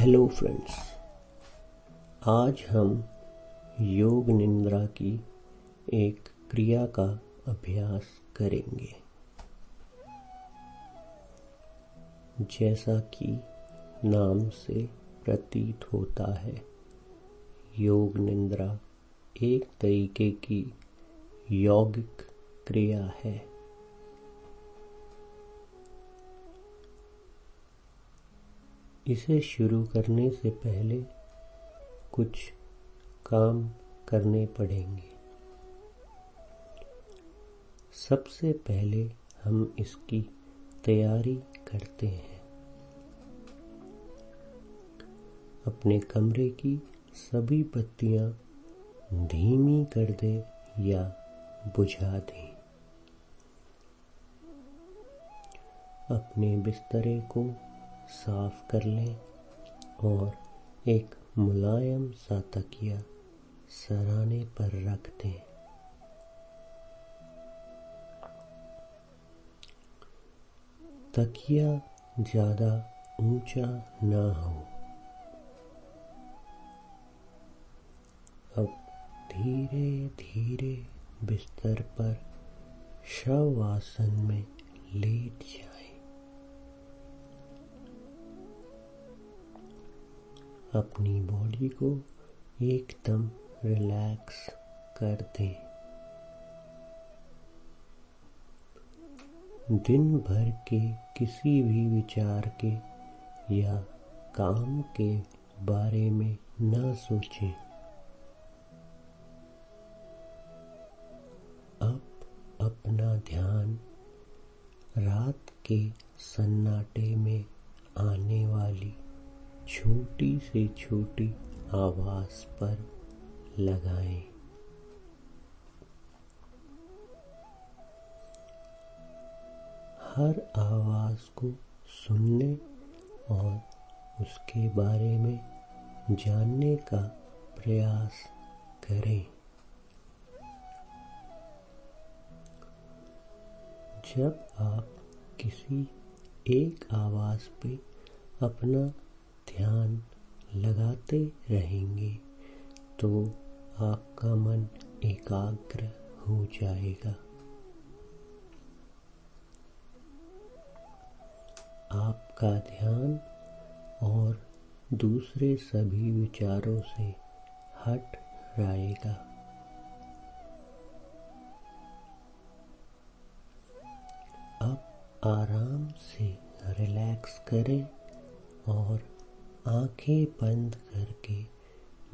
Hello friends, आज हम योग निद्रा की एक क्रिया का अभ्यास करेंगे। जैसा कि नाम से प्रतीत होता है, योग निद्रा एक तरीके की यौगिक क्रिया है। इसे शुरू करने से पहले कुछ काम करने पड़ेंगे। सबसे पहले हम इसकी तैयारी करते हैं। अपने कमरे की सभी बत्तियां धीमी कर दें या बुझा दें। अपने बिस्तरे को साफ कर लें और एक मुलायम सा तकिया सराहने पर रख दें। तकिया ज़्यादा ऊंचा ना हो। अब धीरे धीरे बिस्तर पर शव आसन में लेट जाएं। अपनी बॉडी को एकदम रिलैक्स कर दें। दिन भर के किसी भी विचार के या काम के बारे में न सोचें। अब अपना ध्यान रात के सन्नाटे में आने वाली छोटी से छोटी आवाज पर लगाएं। हर आवाज को सुनने और उसके बारे में जानने का प्रयास करें। जब आप किसी एक आवाज पे अपना ध्यान लगाते रहेंगे तो आपका मन एकाग्र हो जाएगा। आपका ध्यान और दूसरे सभी विचारों से हट जाएगा। अब आराम से रिलैक्स करें और आंखें बंद करके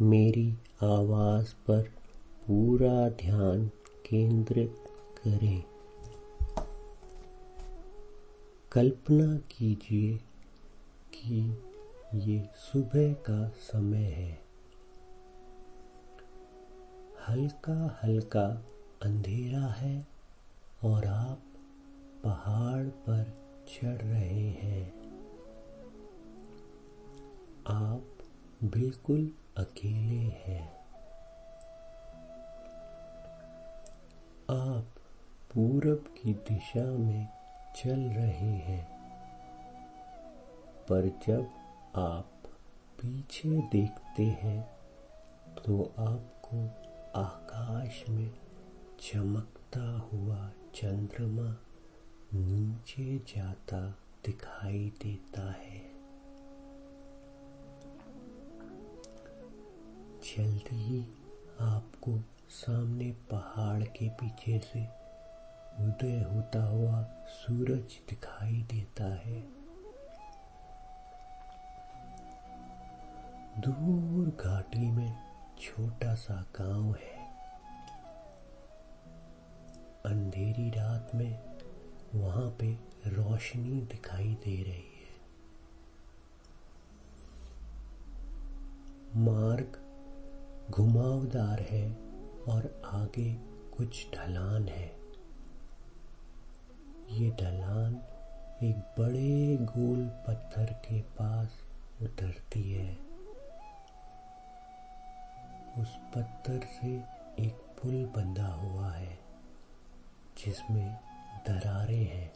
मेरी आवाज़ पर पूरा ध्यान केंद्रित करें। कल्पना कीजिए कि ये सुबह का समय है। हल्का हल्का अंधेरा है और आप पहाड़ पर चढ़ रहे हैं। आप बिल्कुल अकेले हैं। आप पूरब की दिशा में चल रहे हैं, पर जब आप पीछे देखते हैं तो आपको आकाश में चमकता हुआ चंद्रमा नीचे जाता दिखाई देता है। जल्दी ही आपको सामने पहाड़ के पीछे से उदय होता हुआ सूरज दिखाई देता है। दूर घाटी में छोटा सा गांव है। अंधेरी रात में वहां पे रोशनी दिखाई दे रही है। मार्ग घुमावदार है और आगे कुछ ढलान है। ये ढलान एक बड़े गोल पत्थर के पास उतरती है। उस पत्थर से एक पुल बंधा हुआ है जिसमें दरारें हैं।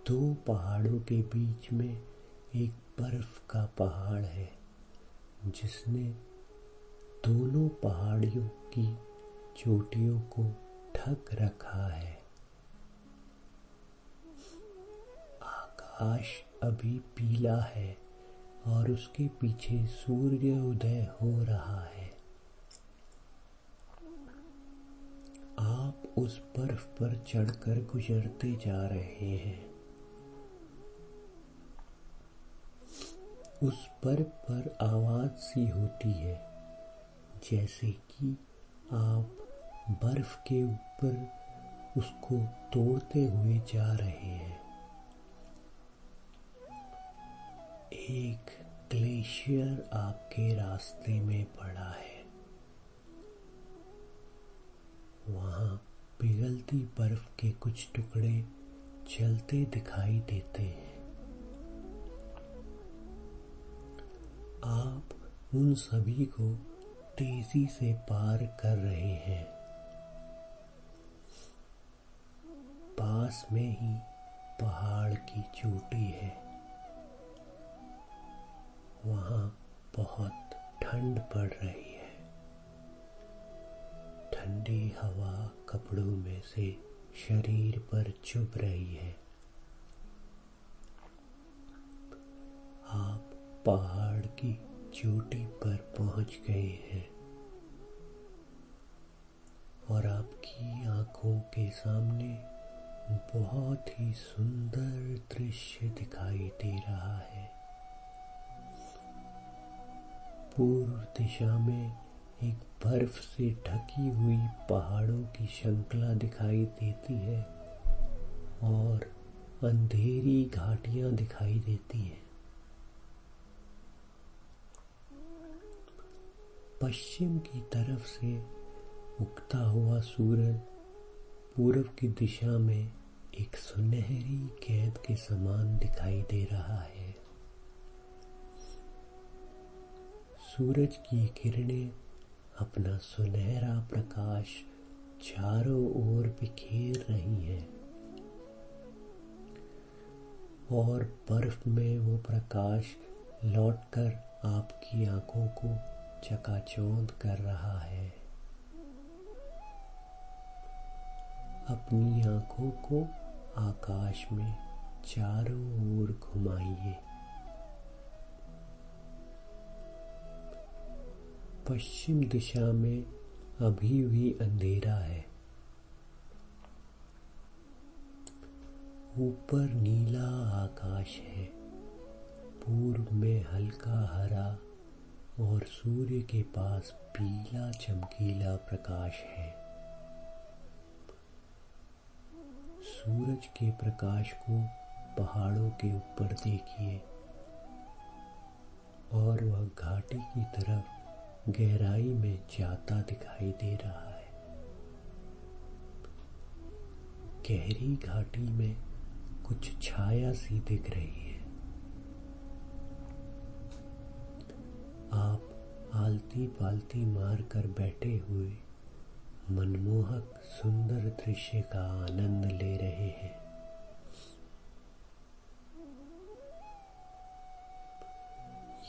दो पहाड़ों के बीच में एक बर्फ का पहाड़ है जिसने दोनों पहाड़ियों की चोटियों को ढक रखा है। आकाश अभी पीला है और उसके पीछे सूर्य उदय हो रहा है। आप उस बर्फ पर चढ़कर गुजरते जा रहे हैं। उस बर्फ पर आवाज सी होती है जैसे कि आप बर्फ के ऊपर उसको तोड़ते हुए जा रहे हैं। एक ग्लेशियर आपके रास्ते में पड़ा है। वहाँ पिघलती बर्फ के कुछ टुकड़े चलते दिखाई देते हैं। आप उन सभी को तेजी से पार कर रहे हैं। पास में ही पहाड़ की चोटी है। वहाँ बहुत ठंड पड़ रही है। ठंडी हवा कपड़ों में से शरीर पर चुभ रही है। आप पहाड़ की चोटी पर पहुंच गए हैं और आपकी आंखों के सामने बहुत ही सुंदर दृश्य दिखाई दे रहा है। पूर्व दिशा में एक बर्फ से ढकी हुई पहाड़ों की श्रृंखला दिखाई देती है और अंधेरी घाटियां दिखाई देती हैं। पश्चिम की तरफ से उगता हुआ सूरज पूर्व की दिशा में एक सुनहरी गेंद के समान दिखाई दे रहा है। सूरज की किरणें अपना सुनहरा प्रकाश चारों ओर बिखेर रही हैं और बर्फ में वो प्रकाश लौटकर आपकी आंखों को चकाचौंध कर रहा है। अपनी आंखों को आकाश में चारों ओर घुमाइए। पश्चिम दिशा में अभी भी अंधेरा है। ऊपर नीला आकाश है। पूर्व में हल्का हरा और सूर्य के पास पीला चमकीला प्रकाश है। सूरज के प्रकाश को पहाड़ों के ऊपर देखिए और वह घाटी की तरफ गहराई में जाता दिखाई दे रहा है। गहरी घाटी में कुछ छाया सी दिख रही है। आप आलती पालती मार कर बैठे हुए मनमोहक सुंदर दृश्य का आनंद ले रहे हैं।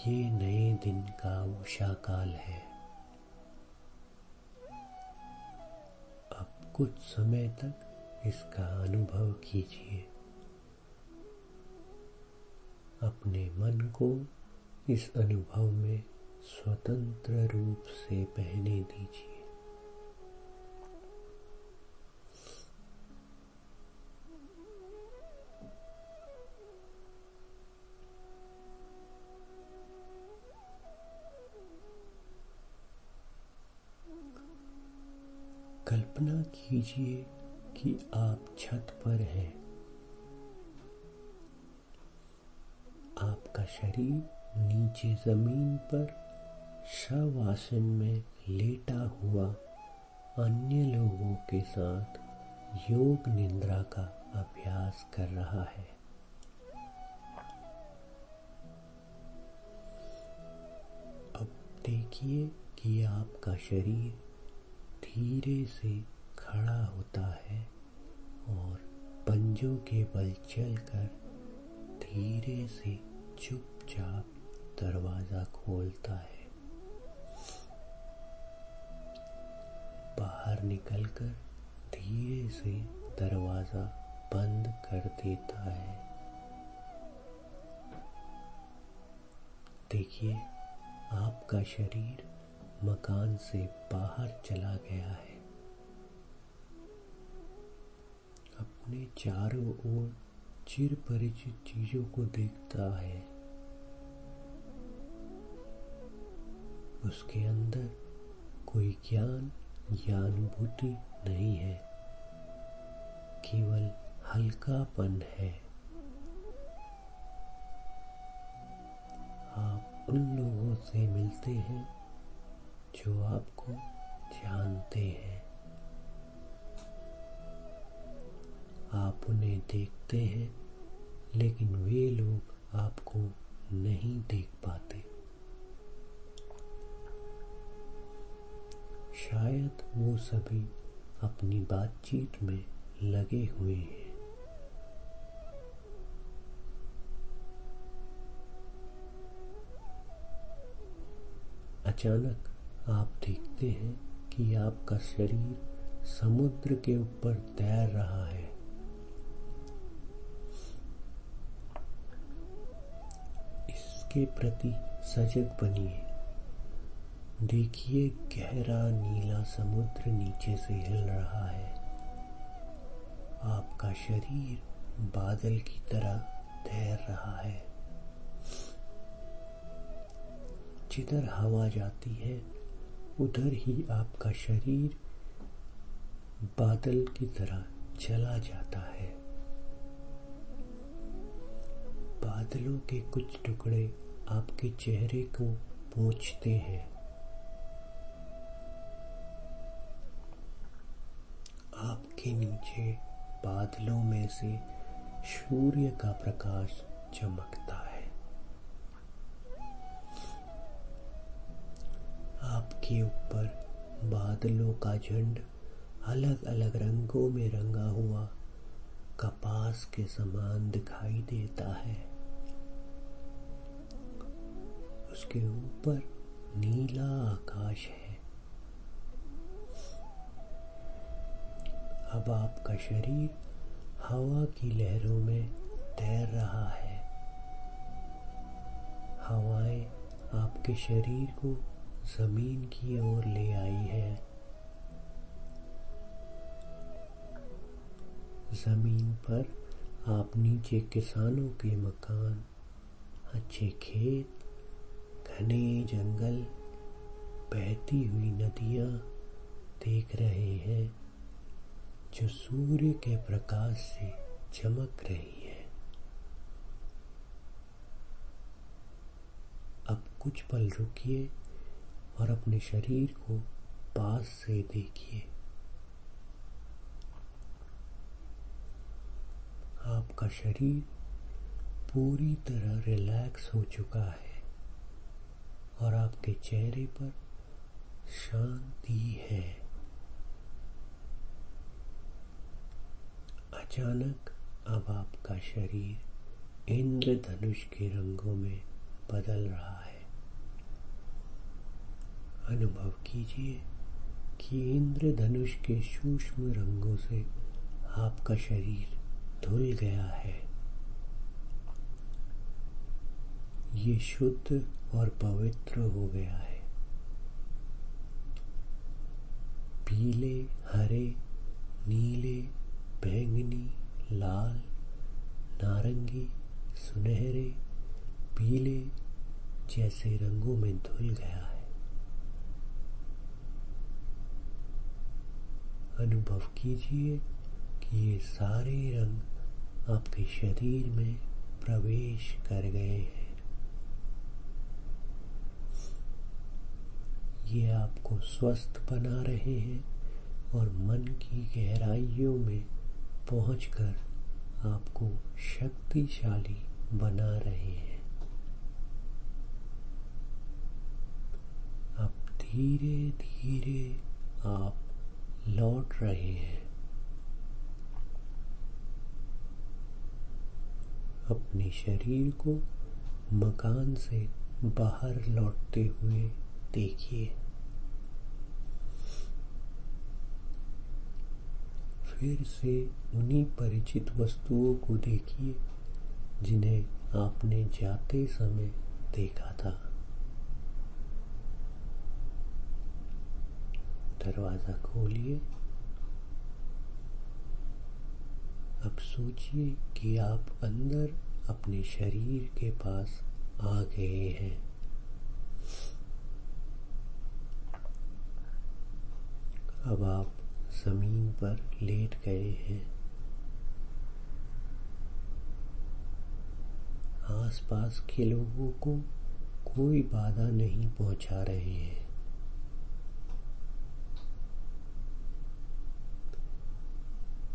ये नए दिन का उषा काल है। अब कुछ समय तक इसका अनुभव कीजिए। अपने मन को इस अनुभव में स्वतंत्र रूप से बहने दीजिए। कल्पना कीजिए कि आप छत पर हैं। आपका शरीर नीचे जमीन पर शवासन में लेटा हुआ अन्य लोगों के साथ योग निद्रा का अभ्यास कर रहा है। अब देखिए कि आपका शरीर धीरे से खड़ा होता है और पंजों के बल चलकर धीरे से चुपचाप दरवाजा खोलता है। बाहर निकलकर धीरे से दरवाजा बंद कर देता है। देखिए, आपका शरीर मकान से बाहर चला गया है। अपने चारों ओर चिर परिचित चीजों को देखता है। उसके अंदर कोई ज्ञान या अनुभूति नहीं है, केवल हल्कापन है। आप उन लोगों से मिलते हैं जो आपको जानते हैं। आप उन्हें देखते हैं, लेकिन वे लोग आपको नहीं देख पाते। शायद वो सभी अपनी बातचीत में लगे हुए हैं। अचानक आप देखते हैं कि आपका शरीर समुद्र के ऊपर तैर रहा है। इसके प्रति सजग बनिए। देखिए, गहरा नीला समुद्र नीचे से हिल रहा है। आपका शरीर बादल की तरह तैर रहा है। जिधर हवा जाती है, उधर ही आपका शरीर बादल की तरह चला जाता है। बादलों के कुछ टुकड़े आपके चेहरे को पोंछते हैं। आपके नीचे बादलों में से सूर्य का प्रकाश चमकता है। आपके ऊपर बादलों का झुंड अलग अलग रंगों में रंगा हुआ कपास के समान दिखाई देता है। उसके ऊपर नीला आकाश है। अब आपका शरीर हवा की लहरों में तैर रहा है। हवाएं आपके शरीर को जमीन की ओर ले आई है। जमीन पर आप नीचे किसानों के मकान, अच्छे खेत, घने जंगल, बहती हुई नदियां देख रहे हैं जो सूर्य के प्रकाश से चमक रही है। अब कुछ पल रुकिए और अपने शरीर को पास से देखिए। आपका शरीर पूरी तरह रिलैक्स हो चुका है और आपके चेहरे पर शांति है। अचानक अब आपका शरीर इंद्रधनुष के रंगों में बदल रहा है। अनुभव कीजिए कि इंद्रधनुष के सूक्ष्म रंगों से आपका शरीर धुल गया है। ये शुद्ध और पवित्र हो गया है। पीले, हरे, नीले, बैंगनी, लाल, नारंगी, सुनहरे, पीले जैसे रंगों में धुल गया है। अनुभव कीजिए कि ये सारे रंग आपके शरीर में प्रवेश कर गए हैं। ये आपको स्वस्थ बना रहे हैं और मन की गहराइयों में पहुंचकर आपको शक्तिशाली बना रहे हैं। अब धीरे धीरे आप लौट रहे हैं। अपने शरीर को मकान से बाहर लौटते हुए देखिए। फिर से उन्हीं परिचित वस्तुओं को देखिए जिन्हें आपने जाते समय देखा था। दरवाजा खोलिए। अब सोचिए कि आप अंदर अपने शरीर के पास आ गए हैं। अब आप जमीन पर लेट गए हैं। आसपास के लोगों को कोई बाधा नहीं पहुंचा रहे हैं।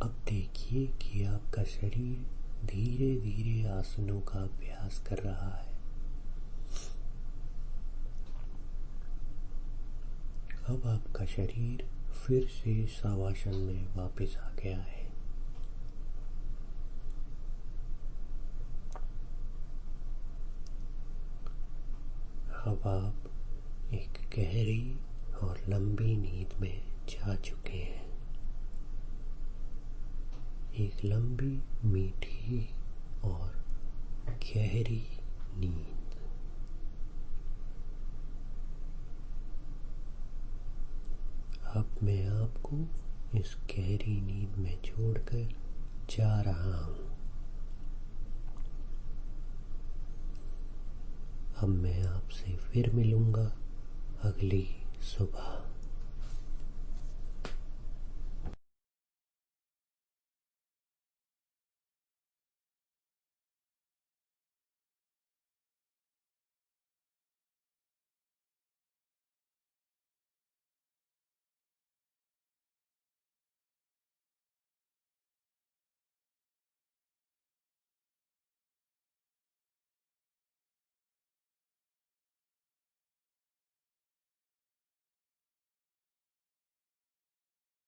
अब देखिए कि आपका शरीर धीरे धीरे आसनों का अभ्यास कर रहा है। अब आपका शरीर फिर से शवासन में वापस आ गया है। अब आप एक गहरी और लंबी नींद में जा चुके हैं। एक लंबी, मीठी और गहरी नींद। अब मैं आपको इस गहरी नींद में छोड़कर जा रहा हूँ। अब मैं आपसे फिर मिलूँगा अगली सुबह।